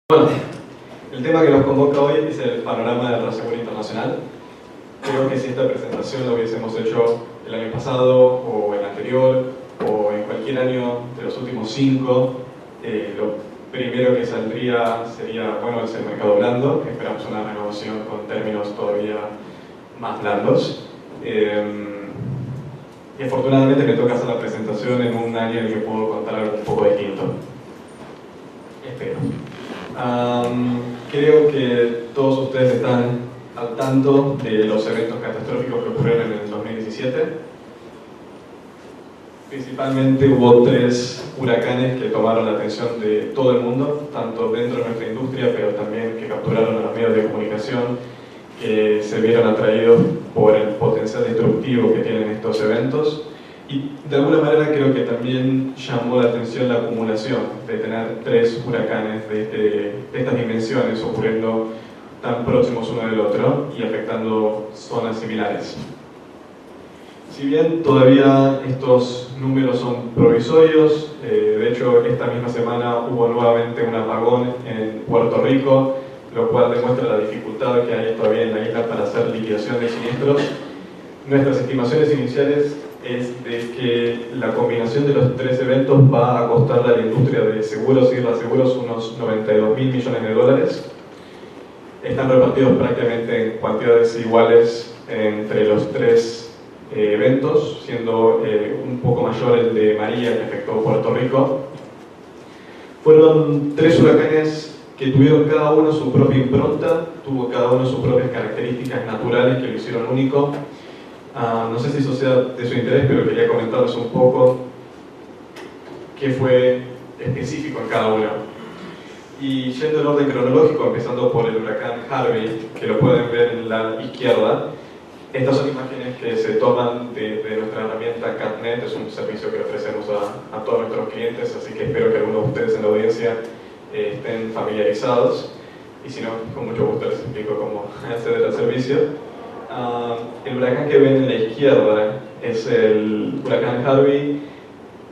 Bueno, el tema que nos convoca hoy es el panorama del reaseguro internacional. Creo que si esta presentación la hubiésemos hecho el año pasado, o el anterior, o en cualquier año de los últimos 5, lo primero que saldría sería, bueno, es el mercado blando, que esperamos una renovación con términos todavía más blandos. Y afortunadamente me toca hacer la presentación en un año en el que puedo contar algo un poco distinto. Espero. Creo que todos ustedes están al tanto de los eventos catastróficos que ocurrieron en el 2017. Principalmente hubo 3 huracanes que tomaron la atención de todo el mundo, tanto dentro de nuestra industria, pero también que capturaron a los medios de comunicación, que se vieron atraídos por el potencial destructivo que tienen estos eventos. Y de alguna manera creo que también llamó la atención la acumulación de tener 3 huracanes de estas dimensiones ocurriendo tan próximos uno del otro y afectando zonas similares. Si bien todavía estos números son provisorios, de hecho esta misma semana hubo nuevamente un apagón en Puerto Rico, lo cual demuestra la dificultad que hay todavía en la isla para hacer liquidación de siniestros. Nuestras estimaciones iniciales es de que la combinación de los 3 eventos va a costarle a la industria de seguros y reaseguros unos 92.000 millones de dólares. Están repartidos prácticamente en cuantidades iguales entre los 3 eventos, siendo un poco mayor el de María, que afectó Puerto Rico. Fueron 3 huracanes que tuvieron cada uno su propia impronta, tuvo cada uno sus propias características naturales que lo hicieron único. No sé si eso sea de su interés, pero quería comentarles un poco qué fue específico en cada uno. Y yendo en orden cronológico, empezando por el huracán Harvey, que lo pueden ver en la izquierda, estas son imágenes que se toman de nuestra herramienta CatNet, es un servicio que ofrecemos a todos nuestros clientes, así que espero que algunos de ustedes en la audiencia estén familiarizados, y si no, con mucho gusto les explico cómo acceder al servicio. El huracán que ven en la izquierda es el huracán Harvey,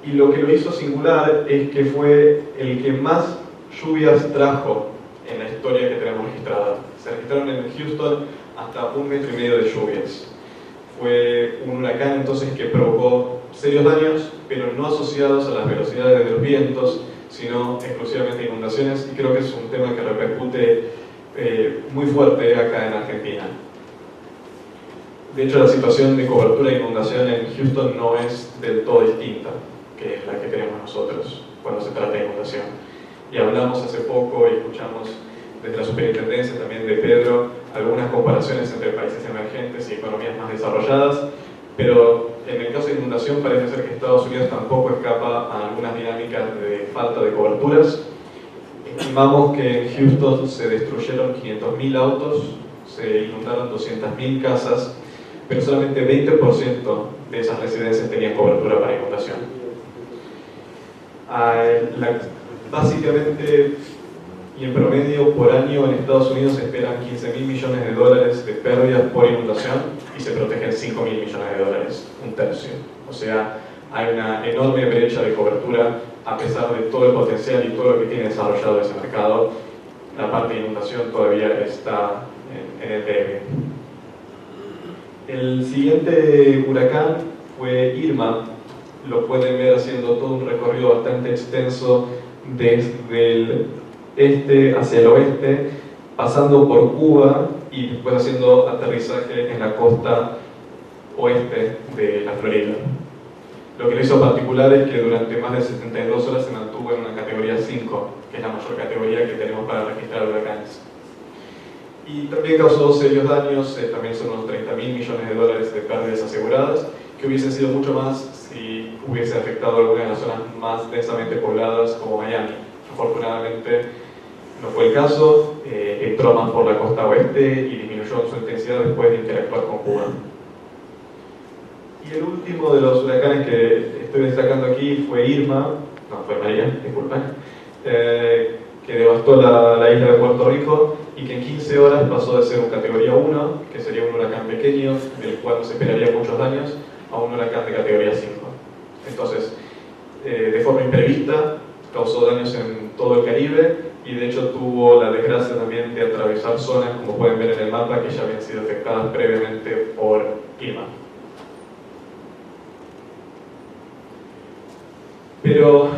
y lo que lo hizo singular es que fue el que más lluvias trajo en la historia que tenemos registrada. Se registraron en Houston hasta 1,5 metros de lluvias. Fue un huracán entonces que provocó serios daños, pero no asociados a las velocidades de los vientos, sino exclusivamente inundaciones, y creo que es un tema que repercute muy fuerte acá en Argentina. De hecho, la situación de cobertura de inundación en Houston no es del todo distinta que la que tenemos nosotros cuando se trata de inundación. Y hablamos hace poco y escuchamos desde la superintendencia también de Pedro algunas comparaciones entre países emergentes y economías más desarrolladas, pero en el caso de inundación parece ser que Estados Unidos tampoco escapa a algunas dinámicas de falta de coberturas. Estimamos que en Houston se destruyeron 500.000 autos, se inundaron 200.000 casas, pero solamente 20% de esas residencias tenían cobertura para inundación. Básicamente, y en promedio por año en Estados Unidos se esperan 15.000 millones de dólares de pérdidas por inundación y se protegen 5.000 millones de dólares, un tercio. O sea, hay una enorme brecha de cobertura a pesar de todo el potencial y todo lo que tiene desarrollado ese mercado. La parte de inundación todavía está en el debe. El siguiente huracán fue Irma. Lo pueden ver haciendo todo un recorrido bastante extenso desde el este hacia el oeste, pasando por Cuba y después haciendo aterrizaje en la costa oeste de la Florida. Lo que lo hizo particular es que durante más de 72 horas se mantuvo en una categoría 5, que es la mayor categoría que tenemos para registrar huracanes. Y también causó serios daños, también son unos 30.000 millones de dólares de pérdidas aseguradas, que hubiesen sido mucho más si hubiese afectado algunas de las zonas más densamente pobladas como Miami. Afortunadamente no fue el caso, entró más por la costa oeste y disminuyó su intensidad después de interactuar con Cuba. Y el último de los huracanes que estoy destacando aquí fue Irma, no, fue María, disculpen, que devastó la isla de Puerto Rico y que en 15 horas pasó de ser un categoría 1, que sería un huracán pequeño, del cual no se esperaría muchos daños, a un huracán de categoría 5. Entonces, de forma imprevista, causó daños en todo el Caribe y de hecho tuvo la desgracia también de atravesar zonas, como pueden ver en el mapa, que ya habían sido afectadas previamente por clima. Pero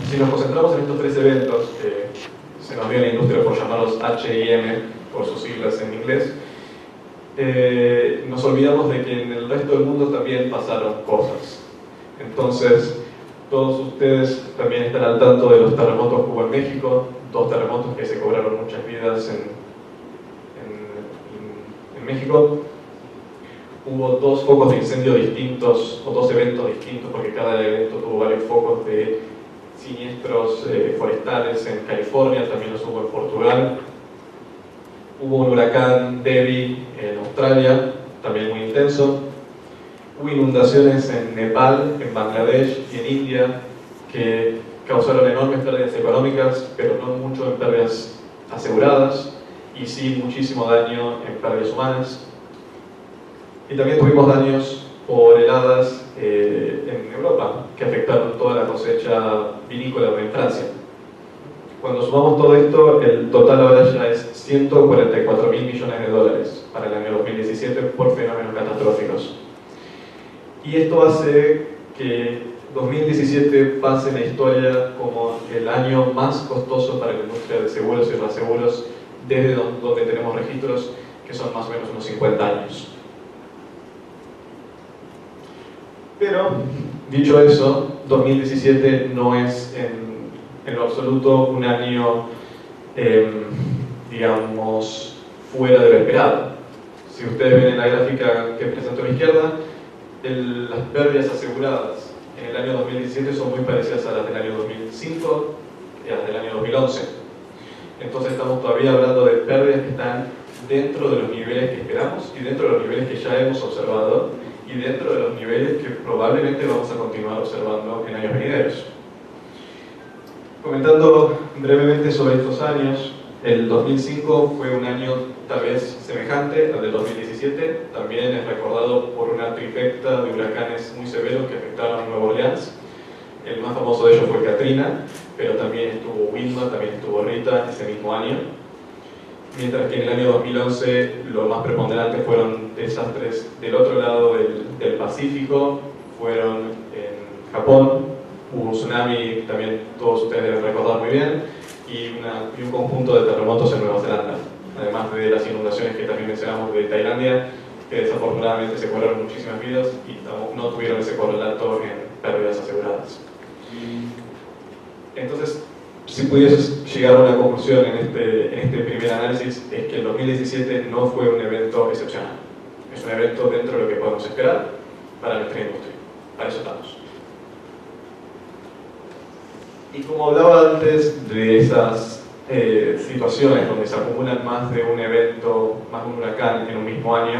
si nos concentramos en estos tres eventos, que se nos dio en la industria por llamarlos H&M, por sus siglas en inglés, nos olvidamos de que en el resto del mundo también pasaron cosas. Entonces, todos ustedes también están al tanto de los terremotos que hubo en México, 2 terremotos que se cobraron muchas vidas en México. Hubo 2 focos de incendio distintos, o 2 eventos distintos, porque cada evento tuvo varios focos de siniestros forestales en California, también los hubo en Portugal. Hubo un huracán Debbie en Australia, también muy intenso. Hubo inundaciones en Nepal, en Bangladesh y en India, que causaron enormes pérdidas económicas, pero no mucho en pérdidas aseguradas, y sí muchísimo daño en pérdidas humanas. Y también tuvimos daños por heladas en Europa, que afectaron toda la cosecha vinícola en Francia. Cuando sumamos todo esto, el total ahora ya es 144.000 millones de dólares para el año 2017 por fenómenos catastróficos. Y esto hace que 2017 pase en la historia como el año más costoso para la industria de seguros y reaseguros desde donde tenemos registros, que son más o menos unos 50 años. Pero, dicho eso, 2017 no es en lo absoluto un año, digamos, fuera de lo esperado. Si ustedes ven en la gráfica que presento a la izquierda, las pérdidas aseguradas en el año 2017 son muy parecidas a las del año 2005 y a las del año 2011. Entonces estamos todavía hablando de pérdidas que están dentro de los niveles que esperamos y dentro de los niveles que ya hemos observado y dentro de los niveles que probablemente vamos a continuar observando en años venideros. Comentando brevemente sobre estos años, el 2005 fue un año tal vez semejante al del 2017, también es recordado por una trifecta de huracanes muy severos que afectaron a Nueva Orleans. El más famoso de ellos fue Katrina, pero también estuvo Wilma, también estuvo Rita ese mismo año. Mientras que en el año 2011 lo más preponderante fueron desastres del otro lado del Pacífico, fueron en Japón, hubo un tsunami, también todos ustedes deben recordar muy bien, y un conjunto de terremotos en Nueva Zelanda, además de las inundaciones que también mencionamos de Tailandia, que desafortunadamente se cobraron muchísimas vidas y no tuvieron ese correlato en pérdidas aseguradas. Entonces, si pudieses llegar a una conclusión en este primer análisis, es que el 2017 no fue un evento excepcional. Es un evento dentro de lo que podemos esperar para nuestra industria. Para eso estamos. Y como hablaba antes de esas situaciones donde se acumulan más de un evento, más de un huracán en un mismo año,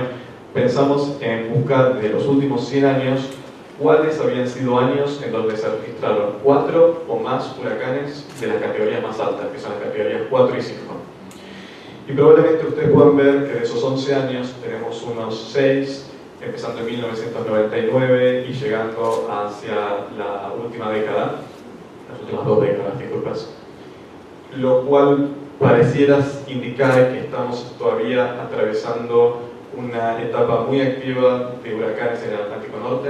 pensamos en buscar de los últimos 100 años cuáles habían sido años en donde se registraron 4 o más huracanes de las categorías más altas, que son las categorías 4 y 5. Y probablemente ustedes puedan ver que de esos 11 años tenemos unos 6, empezando en 1999 y llegando hacia la última década, las últimas 2 décadas, disculpas, lo cual pareciera indicar que estamos todavía atravesando una etapa muy activa de huracanes en el Atlántico Norte.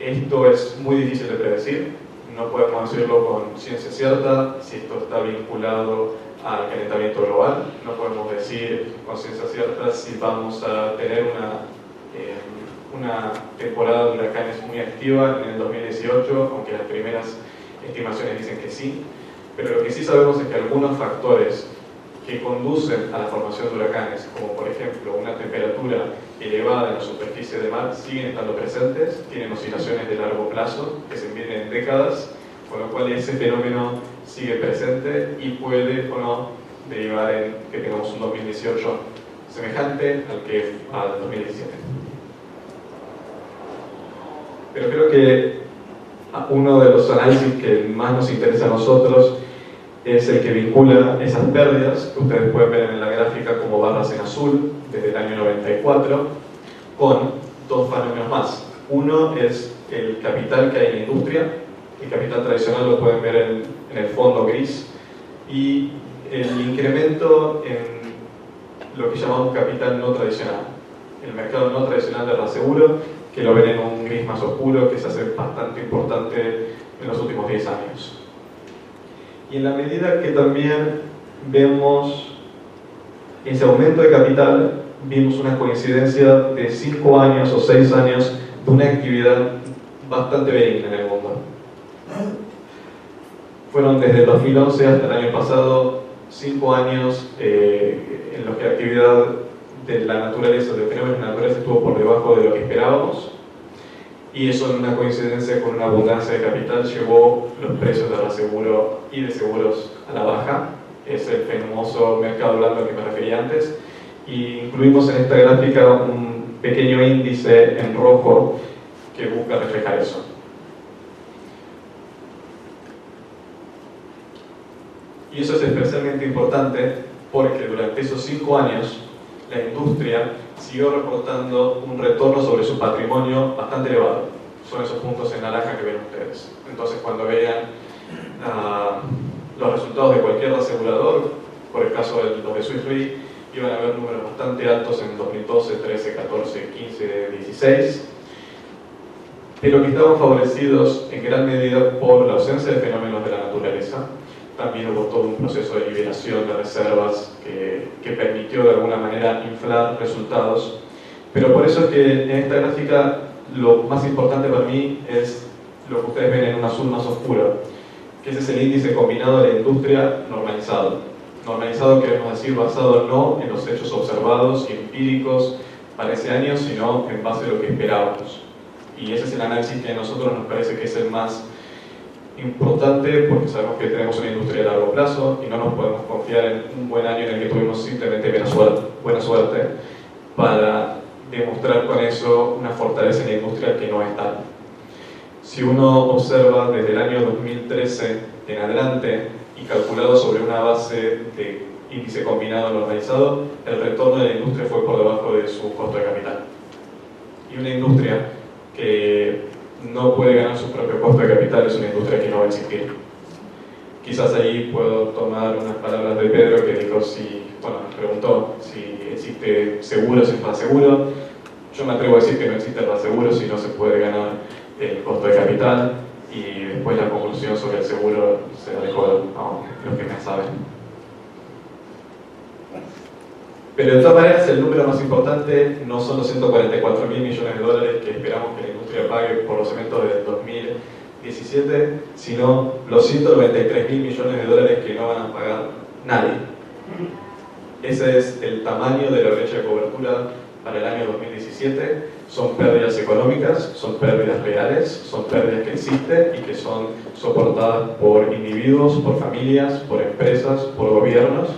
Esto es muy difícil de predecir, no podemos decirlo con ciencia cierta si esto está vinculado al calentamiento global, no podemos decir con ciencia cierta si vamos a tener una temporada de huracanes muy activa en el 2018, aunque las primeras estimaciones dicen que sí, pero lo que sí sabemos es que algunos factores que conducen a la formación de huracanes, como por ejemplo una temperatura elevada en la superficie del mar, siguen estando presentes, tienen oscilaciones de largo plazo que se miden en décadas, con lo cual ese fenómeno sigue presente y puede o no derivar en que tengamos un 2018 semejante al 2017. Pero creo que uno de los análisis que más nos interesa a nosotros es el que vincula esas pérdidas, que ustedes pueden ver en la gráfica como barras en azul, desde el año 94, con 2 fenómenos más. Uno es el capital que hay en la industria, El capital tradicional lo pueden ver en el fondo gris, y el incremento en lo que llamamos capital no tradicional, el mercado no tradicional de reaseguro, que lo ven en un gris más oscuro, que se hace bastante importante en los últimos 10 años. Y en la medida que también vemos ese aumento de capital, vimos una coincidencia de 5 años o 6 años de una actividad bastante benigna en el mundo. Fueron desde el 2011 hasta el año pasado 5 años en los que la actividad de la naturaleza, de fenómenos naturales, estuvo por debajo de lo que esperábamos, y eso, en una coincidencia con una abundancia de capital, llevó los precios de reaseguro y de seguros a la baja. Es el famoso mercado blando al que me refería antes, y incluimos en esta gráfica un pequeño índice en rojo que busca reflejar eso. Y eso es especialmente importante porque durante esos 5 años la industria siguió reportando un retorno sobre su patrimonio bastante elevado. Son esos puntos en naranja que ven ustedes. Entonces, cuando vean los resultados de cualquier asegurador, por el caso de los de Swiss Re, iban a ver números bastante altos en 2012, 13, 14, 15, 16, pero que estaban favorecidos en gran medida por la ausencia de fenómenos de la naturaleza. También hubo todo un proceso de liberación de reservas que permitió de alguna manera inflar resultados. Pero por eso es que en esta gráfica lo más importante para mí es lo que ustedes ven en un azul más oscuro, que ese es el índice combinado de la industria normalizado. Normalizado queremos decir basado no en los hechos observados y empíricos para ese año, sino en base a lo que esperábamos. Y ese es el análisis que a nosotros nos parece que es el más importante, porque sabemos que tenemos una industria de largo plazo y no nos podemos confiar en un buen año en el que tuvimos simplemente buena suerte para demostrar con eso una fortaleza en la industria que no es tal. Si uno observa desde el año 2013 en adelante y calculado sobre una base de índice combinado normalizado, el retorno de la industria fue por debajo de su costo de capital. Y una industria que no puede ganar su propio costo de capital es una industria que no va a existir. Quizás ahí puedo tomar unas palabras de Pedro, que dijo preguntó si existe seguro sin reaseguro. Yo me atrevo a decir que no existe reaseguro si no se puede ganar el costo de capital, y después la conclusión sobre el seguro se la dejo a los que me saben. Pero de todas maneras, el número más importante no son los 144.000 millones de dólares que esperamos que la industria pague por los eventos del 2017, sino los 193.000 millones de dólares que no van a pagar nadie. Ese es el tamaño de la brecha de cobertura para el año 2017. Son pérdidas económicas, son pérdidas reales, son pérdidas que existen y que son soportadas por individuos, por familias, por empresas, por gobiernos,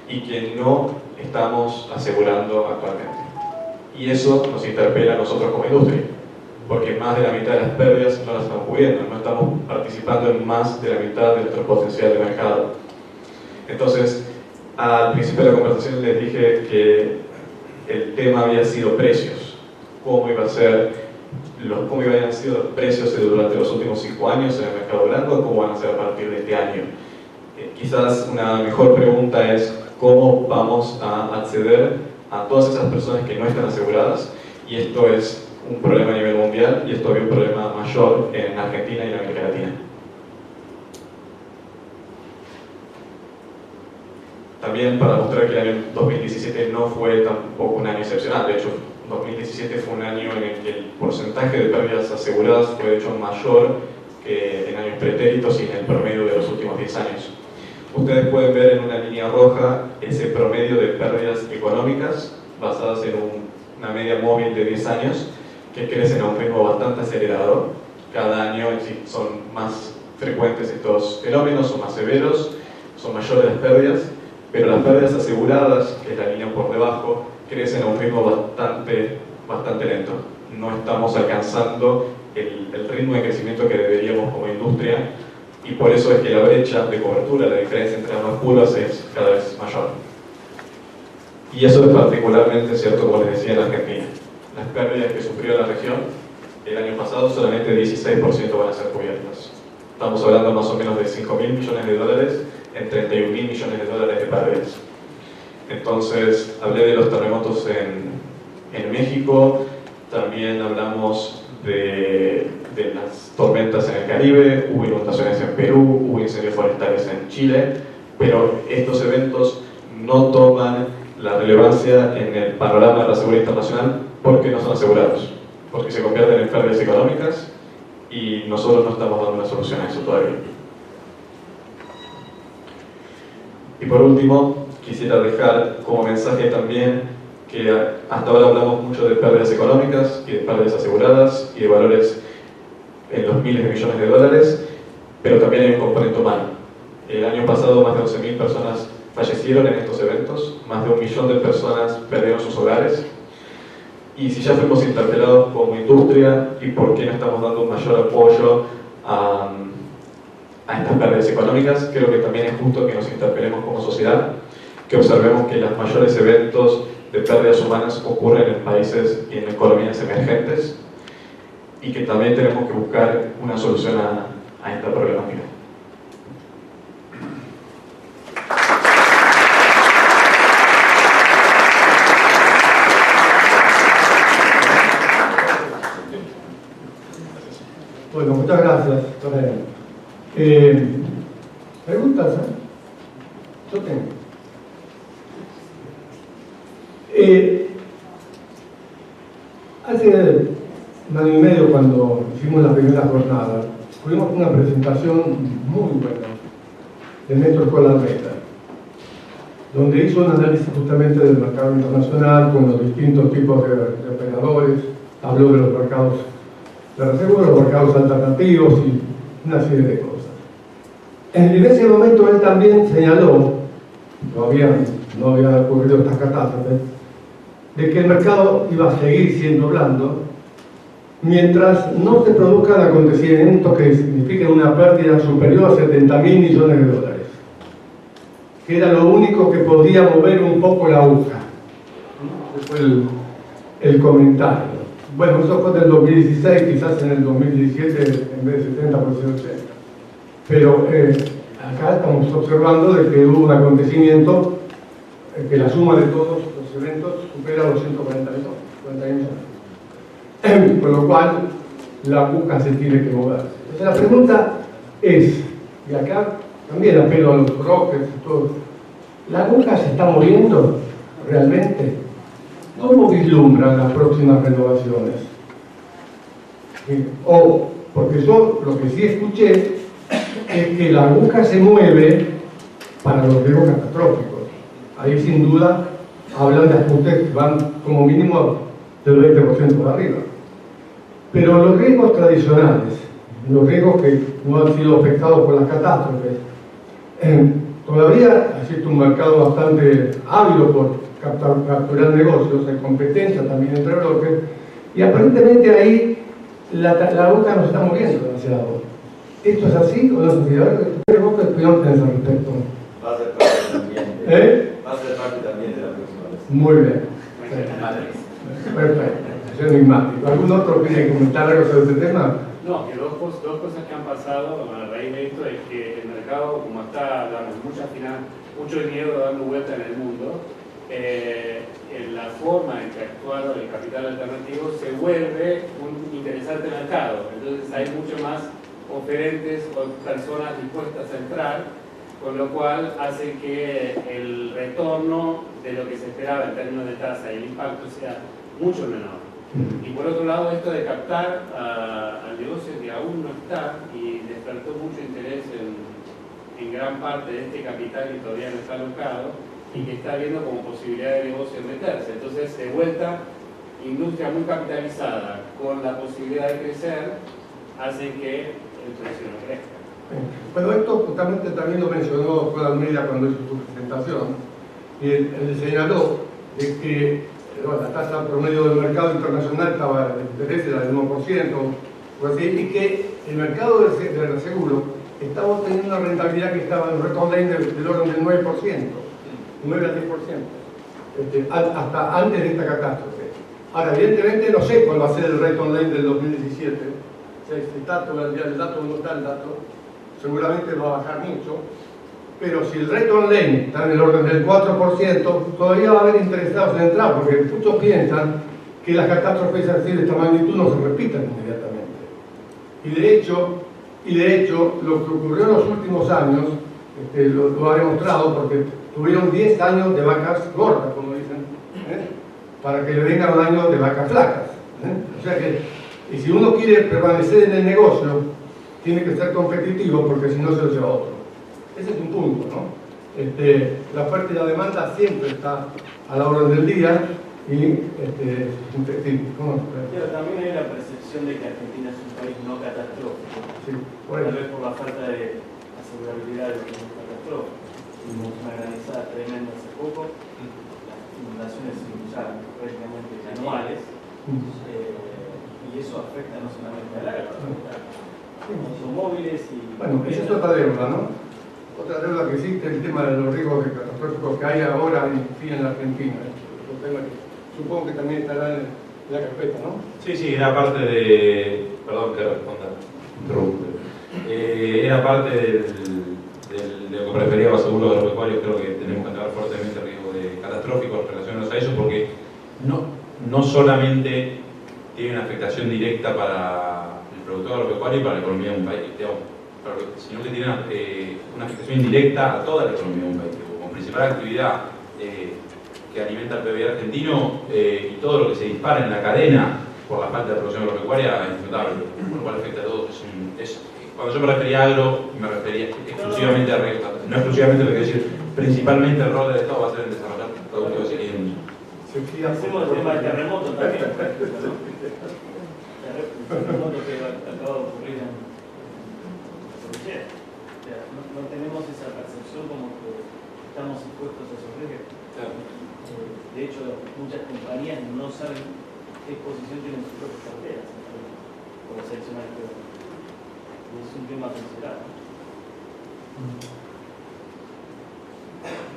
y que no estamos asegurando actualmente. Y eso nos interpela a nosotros como industria, porque más de la mitad de las pérdidas no las estamos cubriendo, no estamos participando en más de la mitad de nuestro potencial de mercado. Entonces, al principio de la conversación les dije que el tema había sido precios, cómo iban a ser los precios durante los últimos 5 años en el mercado blanco, cómo van a ser a partir de este año. Quizás una mejor pregunta es cómo vamos a acceder a todas esas personas que no están aseguradas, y esto es un problema a nivel mundial, y esto es un problema mayor en Argentina y en América Latina. También para mostrar que el año 2017 no fue tampoco un año excepcional. De hecho, 2017 fue un año en el que el porcentaje de pérdidas aseguradas fue de hecho mayor que en años pretéritos y en el promedio de los últimos 10 años. Ustedes pueden ver en una línea roja ese promedio de pérdidas económicas basadas en una media móvil de 10 años que crecen a un ritmo bastante acelerado. Cada año son más frecuentes estos fenómenos, son más severos, son mayores las pérdidas, pero las pérdidas aseguradas, que es la línea por debajo, crecen a un ritmo bastante lento. No estamos alcanzando el ritmo de crecimiento que deberíamos como industria, y por eso es que la brecha de cobertura, la diferencia entre ambas curvas, es cada vez mayor. Y eso es particularmente cierto, como les decía, en Argentina. Las pérdidas que sufrió la región el año pasado, solamente 16% van a ser cubiertas. Estamos hablando más o menos de 5.000 millones de dólares en 31.000 millones de dólares de pérdidas. Entonces, hablé de los terremotos en México, también hablamos de las tormentas en el Caribe, hubo inundaciones en Perú, hubo incendios forestales en Chile, pero estos eventos no toman la relevancia en el panorama de la seguridad internacional porque no son asegurados, porque se convierten en pérdidas económicas y nosotros no estamos dando una solución a eso todavía. Y por último, quisiera dejar como mensaje también que hasta ahora hablamos mucho de pérdidas económicas y de pérdidas aseguradas y de valores en los miles de millones de dólares, pero también hay un componente humano. El año pasado más de 11.000 personas fallecieron en estos eventos, más de 1 millón de personas perdieron sus hogares. Y si ya fuimos interpelados como industria y por qué no estamos dando un mayor apoyo a estas pérdidas económicas, creo que también es justo que nos interpelemos como sociedad, que observemos que los mayores eventos de pérdidas humanas ocurren en países y en economías emergentes y que también tenemos que buscar una solución a esta problemática. Bueno, muchas gracias. ¿Preguntas? Yo tengo. Hace 1 año y medio, cuando hicimos la primera jornada, tuvimos una presentación muy buena de Néstor Colarreta, donde hizo un análisis justamente del mercado internacional con los distintos tipos de operadores, habló de los mercados de reserva, los mercados alternativos y una serie de cosas. En ese momento él también señaló, todavía no había ocurrido estas catástrofes, de que el mercado iba a seguir siendo blando mientras no se produzca el acontecimiento que signifique una pérdida superior a 70.000 millones de dólares, que era lo único que podía mover un poco la aguja. Ese fue el comentario. Bueno, eso fue del 2016, quizás en el 2017 en vez de 70 puede ser 80. Pero acá estamos observando de que hubo un acontecimiento que la suma de todos los eventos supera los 140 millones. Con lo cual, la aguja se tiene que mover. Entonces la pregunta es, y acá también apelo a los brokers y todo, ¿la aguja se está moviendo realmente? ¿Cómo vislumbran las próximas renovaciones? O, porque yo lo que sí escuché es que la aguja se mueve para los riesgos catastróficos. Ahí sin duda hablan de ajustes que van como mínimo del 20% para arriba. Pero los riesgos tradicionales, los riesgos que no han sido afectados por las catástrofes, todavía existe un mercado bastante ávido por capturar negocios, hay competencia también entre brokers, y aparentemente ahí la aguja no se está moviendo demasiado. ¿Esto es así o no es así? A ver, ¿qué brokers piensan al respecto? Va a ser parte también. Va a ser parte también de la próxima vez. Muy bien. Perfecto. Es enigmático. ¿Algún otro quiere comentar algo sobre este tema? No, que dos cosas que han pasado a raíz de esto es que el mercado, como está, damos mucho dinero dando vuelta en el mundo, en la forma en que actuar el capital alternativo se vuelve un interesante mercado. Entonces hay mucho más oferentes o personas dispuestas a entrar, con lo cual hace que el retorno de lo que se esperaba en términos de tasa y el impacto sea mucho menor. Y por otro lado, esto de captar al negocio que aún no está y despertó mucho interés en gran parte de este capital que todavía no está alocado y que está viendo como posibilidad de negocio meterse. Entonces, de vuelta, industria muy capitalizada con la posibilidad de crecer hace que el precio no crezca. Bueno, esto justamente también lo mencionó Juan Almeida cuando hizo su presentación, y él señaló de que la tasa promedio del mercado internacional estaba, el interés era del 1%, o así, y que el mercado del seguro estaba obteniendo una rentabilidad que estaba en return line del orden del 9%, 9 al 10%, hasta antes de esta catástrofe. Ahora, evidentemente no sé cuál va a ser el return line del 2017, el dato no está el dato, seguramente va a bajar mucho, pero si el rate on lane está en el orden del 4%, todavía va a haber interesados en entrar, porque muchos piensan que las catástrofes así de esta magnitud no se repitan inmediatamente. Y de hecho, lo que ocurrió en los últimos años, lo ha demostrado, porque tuvieron 10 años de vacas gordas, como dicen, para que le vengan un año de vacas flacas. O sea que, y si uno quiere permanecer en el negocio, tiene que ser competitivo, porque si no se lo lleva otro. Ese es un punto, ¿no? La oferta y la demanda siempre está a la orden del día y ¿cómo? Pero también hay la percepción de que Argentina es un país no catastrófico. Sí, Tal vez por la falta de asegurabilidad de un catastrófico. Tuvimos una granizada tremenda hace poco, las inundaciones son ya prácticamente anuales, y eso afecta no solamente al agro, afecta a automóviles y... Bueno, esa es otra deuda, ¿no? Otra deuda que existe, el tema de los riesgos catastróficos que hay ahora en la Argentina. Supongo que también estará en la carpeta, ¿no? Sí, sí, era parte de... Perdón que responda, interrumpe. Era parte de lo que refería a seguros agropecuarios. Creo que tenemos que atacar fuertemente el riesgo de catastróficos relacionados a eso, porque no solamente tiene una afectación directa para el productor agropecuario y para la economía de un país, sino que tiene una afectación indirecta a toda la economía de un país. Como principal actividad que alimenta el PBI argentino, y todo lo que se dispara en la cadena por la falta de producción agropecuaria es notable, por lo cual afecta a todos. Cuando yo me refería a agro, me refería exclusivamente a riesgo, no exclusivamente, lo que quiero decir, principalmente el rol del Estado va a ser en desarrollar productos y hacemos el tema del terremoto también, por ejemplo, ¿no? El terremoto que acaba de ocurrir en Cordillera. O sea, no tenemos esa percepción como que estamos expuestos a esos riesgos. De hecho, muchas compañías no saben qué exposición tienen sus propias carteras por seleccionar el producto. Y es un tema a considerar.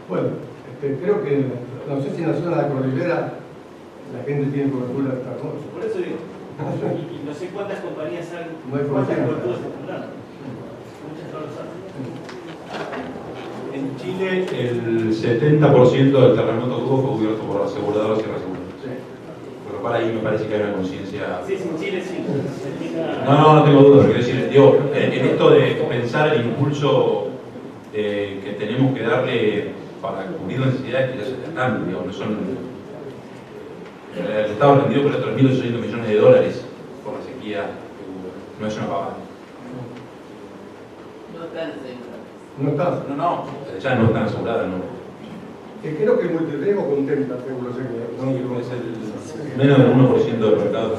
Bueno, creo que, no sé si en la zona de la cordillera la gente tiene cobertura de terremoto. Por eso digo, y no sé cuántas compañías saben No hay cuántas problema. coberturas están dando. Muchas no lo saben. En Chile, el 70% del terremoto que hubo fue cubierto por aseguradoras y reaseguradoras. Por lo cual ahí me parece que hay una conciencia. Sí, en Chile sí. No tengo dudas. Quiero decir, digo, en esto de pensar el impulso que tenemos que darle para cubrir las necesidades que ya se están, digamos, no son. El Estado argentino por 3.800 millones de dólares por la sequía que hubo. No es una pavada. No están asegurados. No está. No, ya no están aseguradas, no. Creo que Multirriesgo contempla seguros seguros. ¿No? Es el menos del 1% del mercado.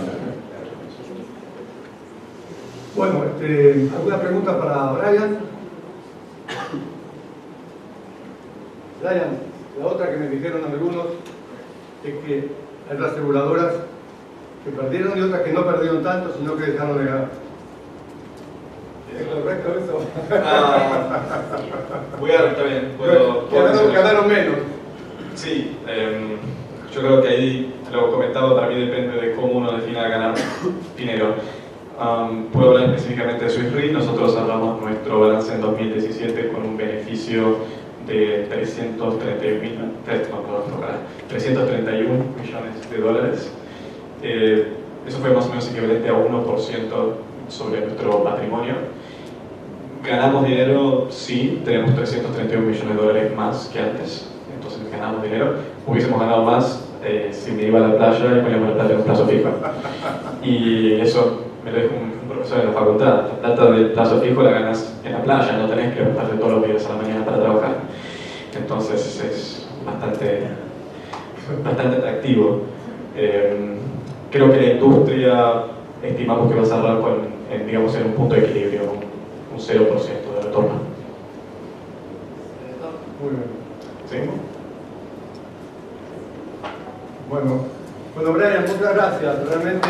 Bueno, ¿alguna pregunta para Brian? Brian, la otra que me dijeron algunos es que hay aseguradoras que perdieron y otras que no perdieron tanto, sino que dejaron de ganar. ¿Es correcto eso? Está bien, puedo Ganaron menos. Sí, yo creo que ahí, lo comentado, también depende de cómo uno defina ganar dinero. Puedo hablar específicamente de Swiss Re. Nosotros cerramos nuestro balance en 2017 con un beneficio de 331 millones de dólares. Eso fue más o menos equivalente a 1% sobre nuestro patrimonio. ¿Ganamos dinero? Sí, tenemos 331 millones de dólares más que antes, entonces ganamos dinero. Hubiésemos ganado más si me iba a la playa y poníamos la plata en un plazo fijo. Y eso me lo dijo un profesor en la facultad: la plata del plazo fijo la ganas en la playa, no tenés que levantarte todos los días a la mañana para trabajar. Entonces es bastante atractivo. Creo que la industria estimamos que va a cerrar digamos, en un punto de equilibrio, un 0% de retorno. Muy bien. ¿Sí? Bueno, Brian, muchas gracias. Realmente.